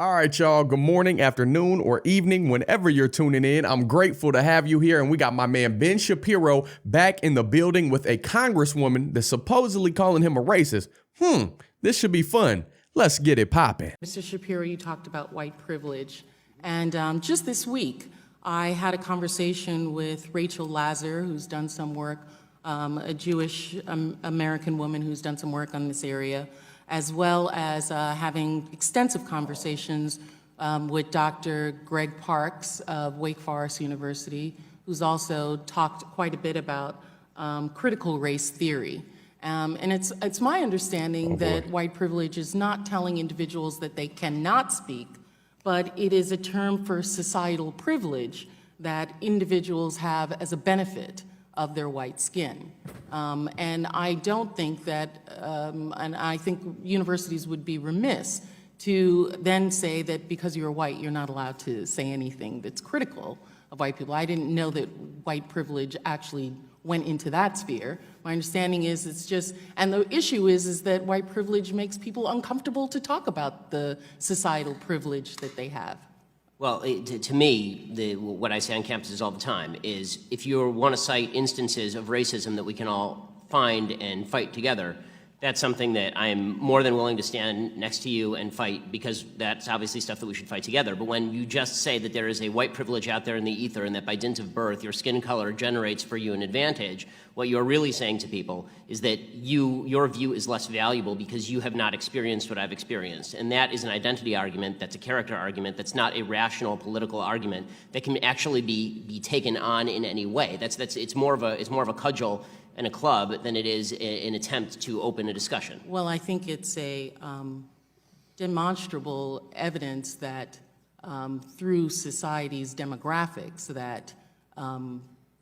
All right, y'all. Good morning, afternoon, or evening, whenever you're tuning in. I'm grateful to have you here. And we got my man Ben Shapiro back in the building with a congresswoman that's supposedly calling him a racist. This should be fun. Let's get it popping. Mr. Shapiro, you talked about white privilege. And just this week, I had a conversation with Rachel Lazar, who's done some work, a Jewish American woman who's done some work on this area, as well as having extensive conversations with Dr. Greg Parks of Wake Forest University, who's also talked quite a bit about critical race theory. And it's my understanding that white privilege is not telling individuals that they cannot speak, but it is a term for societal privilege that individuals have as a benefit of their white skin. And I don't think that, and I think universities would be remiss to then say that because you're white, you're not allowed to say anything that's critical of white people. I didn't know that white privilege actually went into that sphere. My understanding is it's just, and the issue is that white privilege makes people uncomfortable to talk about the societal privilege that they have. Well, to me, what I say on campuses all the time is if you want to cite instances of racism that we can all find and fight together, that's something that I am more than willing to stand next to you and fight, because that's obviously stuff that we should fight together. But when you just say that there is a white privilege out there in the ether and that by dint of birth your skin color generates for you an advantage, what you're really saying to people is that your view is less valuable because you have not experienced what I've experienced. And that is an identity argument, that's a character argument, that's not a rational political argument that can actually be taken on in any way. It's more of a cudgel and a club than it is an attempt to open a discussion. Well, I think it's a demonstrable evidence that through society's demographics that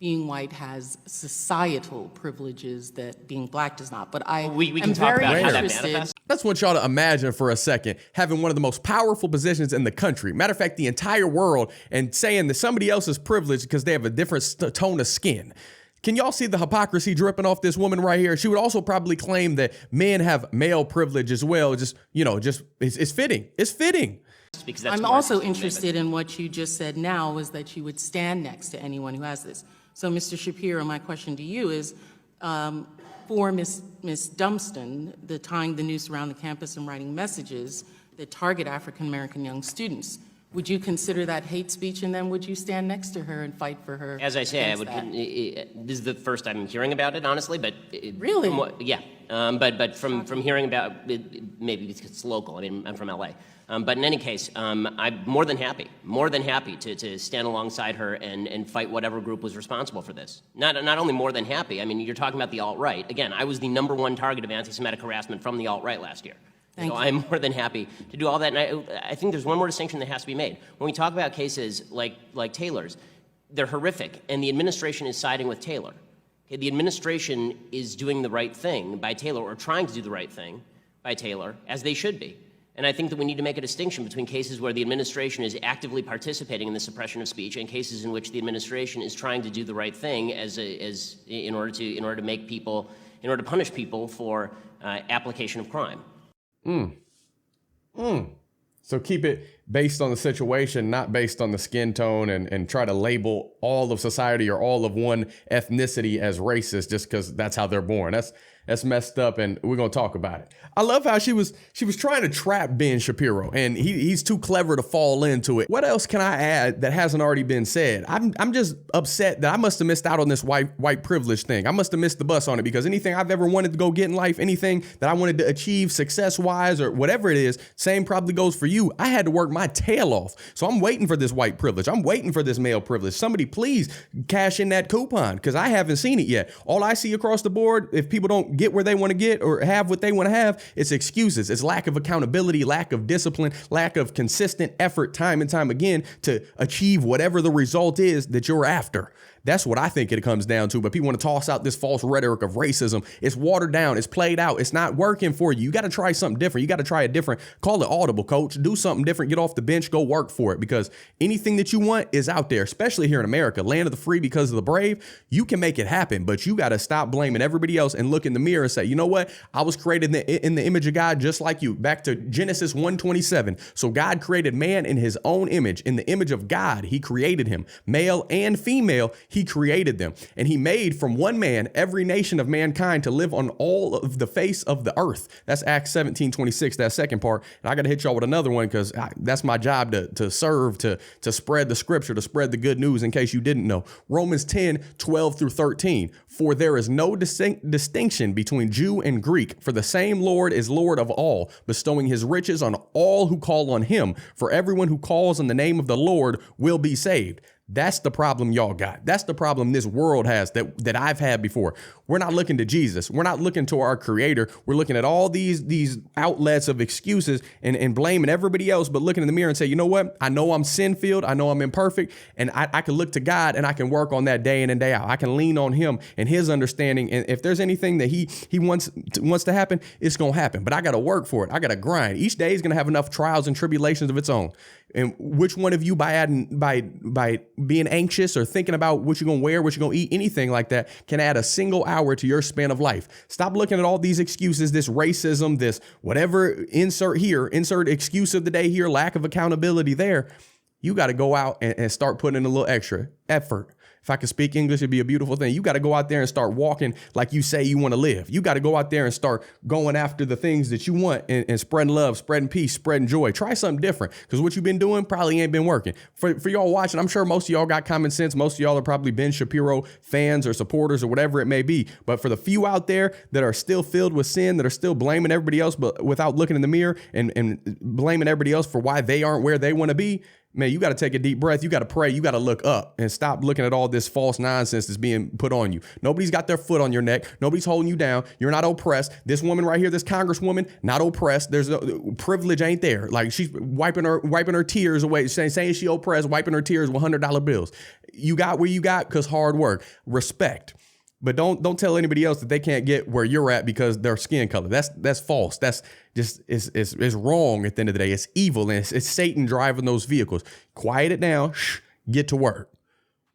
being white has societal privileges that being black does not. But we can talk about how that manifests. I just want y'all to imagine for a second having one of the most powerful positions in the country, matter of fact, the entire world, and saying that somebody else is privileged because they have a different tone of skin. Can y'all see the hypocrisy dripping off this woman right here? She would also probably claim that men have male privilege as well. It's fitting. It's fitting. Because I'm also interested in what you just said now, was that you would stand next to anyone who has this. So, Mr. Shapiro, my question to you is, for Ms. Dunston, the tying the noose around the campus and writing messages that target African-American young students, would you consider that hate speech, and then would you stand next to her and fight for her? As I say, I would. This is the first I'm hearing about it, honestly. But really, but from hearing about it, maybe because it's local. I mean, I'm from LA. But in any case, I'm more than happy to stand alongside her and fight whatever group was responsible for this. Not only more than happy. I mean, you're talking about the alt-right. Again, I was the #1 target of anti-Semitic harassment from the alt-right last year. So I'm more than happy to do all that. And I think there's one more distinction that has to be made. When we talk about cases like Taylor's, they're horrific, and the administration is siding with Taylor. Okay, the administration is doing the right thing by Taylor, or trying to do the right thing by Taylor, as they should be. And I think that we need to make a distinction between cases where the administration is actively participating in the suppression of speech and cases in which the administration is trying to do the right thing in order to punish people for application of crime. So keep it based on the situation, not based on the skin tone, and try to label all of society or all of one ethnicity as racist just because that's how they're born. That's messed up, and we're gonna talk about it. I love how she was trying to trap Ben Shapiro, and he's too clever to fall into it. What else can I add that hasn't already been said? I'm just upset that I must have missed out on this white privilege thing. I must have missed the bus on it, because anything I've ever wanted to go get in life, anything that I wanted to achieve success-wise or whatever it is, same probably goes for you. I had to work my tail off. So I'm waiting for this white privilege. I'm waiting for this male privilege. Somebody please cash in that coupon, because I haven't seen it yet. All I see across the board, if people don't get where they want to get or have what they want to have, it's excuses. It's lack of accountability, lack of discipline, lack of consistent effort time and time again to achieve whatever the result is that you're after. That's what I think it comes down to. But people want to toss out this false rhetoric of racism. It's watered down. It's played out. It's not working for you. You got to try something different. You got to try it different. Call it audible, coach. Do something different. Get off the bench. Go work for it, because anything that you want is out there, especially here in America, land of the free because of the brave. You can make it happen, but you got to stop blaming everybody else and look in the mirror and say, you know what? I was created in the image of God just like you. Back to Genesis 1:27. So God created man in his own image. In the image of God, he created him. Male and female, he created them. And he made from one man every nation of mankind to live on all of the face of the earth. That's Acts 17:26, that second part. And I got to hit y'all with another one, because that's my job to serve, to spread the scripture, to spread the good news in case you didn't know. Romans 10:12-13. For there is no distinction between Jew and Greek, for the same Lord is Lord of all, bestowing his riches on all who call on him. For everyone who calls on the name of the Lord will be saved. That's the problem y'all got. That's the problem this world has that I've had before. We're not looking to Jesus. We're not looking to our creator. We're looking at all these outlets of excuses and blaming everybody else, but looking in the mirror and say, you know what? I know I'm sin-filled. I know I'm imperfect, and I can look to God and I can work on that day in and day out. I can lean on him and his understanding. And if there's anything that he wants to happen, it's going to happen. But I got to work for it. I got to grind. Each day is going to have enough trials and tribulations of its own. And which one of you, by being anxious or thinking about what you're going to wear, what you're going to eat, anything like that, can add a single hour to your span of life? Stop looking at all these excuses, this racism, this whatever, insert excuse of the day here, lack of accountability there. You got to go out and start putting in a little extra effort. If I could speak English, it'd be a beautiful thing. You got to go out there and start walking like you say you want to live. You got to go out there and start going after the things that you want and spreading love, spreading peace, spreading joy. Try something different, because what you've been doing probably ain't been working. For y'all watching, I'm sure most of y'all got common sense. Most of y'all are probably Ben Shapiro fans or supporters or whatever it may be. But for the few out there that are still filled with sin, that are still blaming everybody else, but without looking in the mirror and blaming everybody else for why they aren't where they want to be, man, you got to take a deep breath. You got to pray. You got to look up and stop looking at all this false nonsense that's being put on you. Nobody's got their foot on your neck. Nobody's holding you down. You're not oppressed. This woman right here, this congresswoman, not oppressed. There's no privilege ain't there. Like, she's wiping her tears away, saying she oppressed, wiping her tears with $100 bills. You got where you got because hard work, respect. But don't tell anybody else that they can't get where you're at because their skin color. That's false. That's just it's wrong at the end of the day. It's evil, and it's Satan driving those vehicles. Quiet it down. Shh, get to work.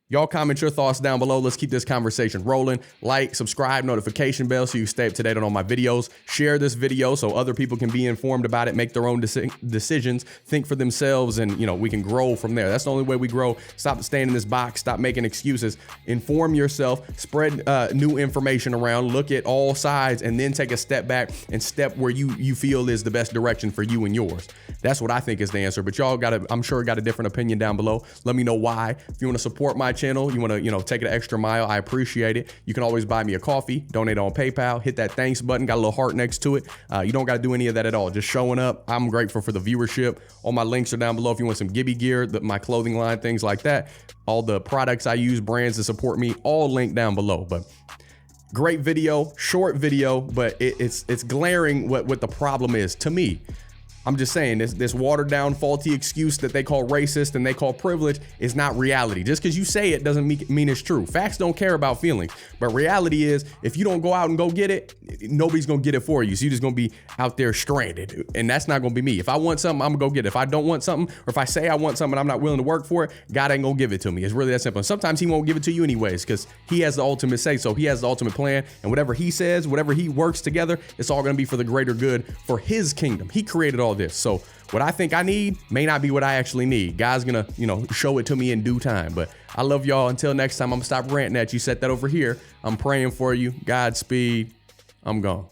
Y'all comment your thoughts down below. Let's keep this conversation rolling. Like, subscribe, notification bell so you stay up to date on all my videos. Share this video so other people can be informed about it, make their own decisions, think for themselves, and we can grow from there. That's the only way we grow. Stop staying in this box. Stop making excuses. Inform yourself. Spread new information around. Look at all sides, and then take a step back and step where you feel is the best direction for you and yours. That's what I think is the answer. But y'all I'm sure got a different opinion down below. Let me know why. If you want to support my channel, you want to take an extra mile, I appreciate it. You can always buy me a coffee, donate on PayPal, hit that thanks button, got a little heart next to it. You don't got to do any of that at all. Just showing up. I'm grateful for the viewership. All my links are down below if you want some Gibby gear, my clothing line, things like that. All the products I use, brands that support me, all linked down below. But great video, short video, but it's glaring what the problem is to me. I'm just saying this watered down, faulty excuse that they call racist and they call privilege is not reality. Just because you say it doesn't mean it's true. Facts don't care about feelings. But reality is, if you don't go out and go get it, nobody's going to get it for you. So you're just going to be out there stranded. And that's not going to be me. If I want something, I'm going to go get it. If I don't want something, or if I say I want something and I'm not willing to work for it, God ain't going to give it to me. It's really that simple. And sometimes he won't give it to you anyways, because he has the ultimate say. So he has the ultimate plan. And whatever he says, whatever he works together, it's all going to be for the greater good for his kingdom. He created all this. So what I think I need may not be what I actually need. God's gonna, show it to me in due time. But I love y'all. Until next time, I'm gonna stop ranting at you. Set that over here. I'm praying for you. Godspeed. I'm gone.